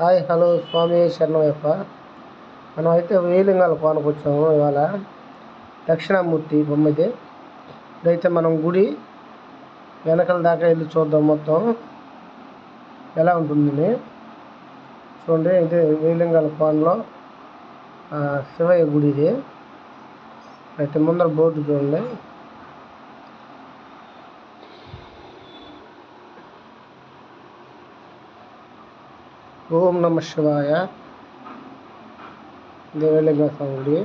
Hi hello స్వామి శరణమయ్యప్ప. మనం అయితే వేలింగాల కోనకు వచ్చాము ఇవాళ. దక్షిణామూర్తి బొమ్మ ఇది. ఇదైతే మనం గుడి వెనకల దాకా వెళ్ళి చూద్దాం మొత్తం ఎలా ఉంటుంది. చూడండి, ఇది వేలింగాల కోనలో శివయ్య గుడి. ఇది అయితే ముందర బోర్డు చూడండి. ఓం నమ శివాయ. దేవలింగ స్వామి గుడి.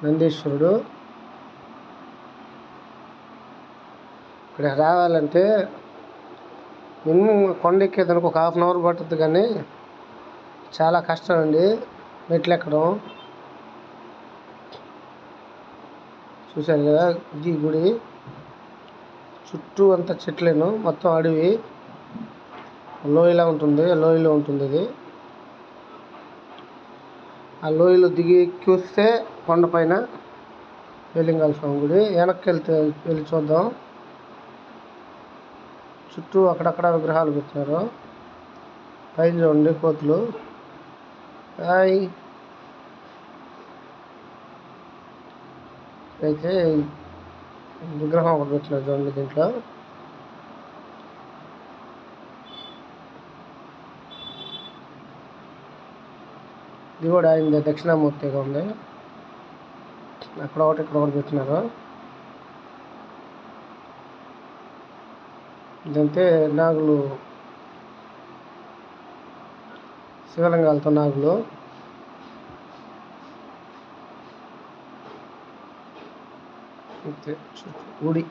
నందీశ్వరుడు. ఇక్కడ రావాలంటే మినిమం కొండ ఎక్కేదానికి ఒక ½ అవర్ పడుతుంది, కానీ చాలా కష్టం అండి మెట్లు ఎక్కడం. చూశారు కదా, ఇది గుడి. చుట్టూ అంతా చెట్లేను, మొత్తం అడవి లోయలా ఉంటుంది. లోయలో ఉంటుంది ఇది. ఆ లోయలో దిగి ఎక్కి వస్తే కొండపైన వేలింగాల స్వామి గుడి. వెనక్కి వెళ్ళి చూద్దాం. చుట్టూ అక్కడక్కడ విగ్రహాలు పెట్టారు. పైన చూడండి కోతులు. అయితే విగ్రహం ఒకటి పెట్టినారు చూడండి దీంట్లో. ఇది కూడా అయింది, దక్షిణామూర్తిగా ఉంది. అక్కడ ఒకటి ఇక్కడ ఒకటి పెట్టినారు. ఇదంతే నాగులు, శివలింగాలతో నాగులు. అంతే గుడి.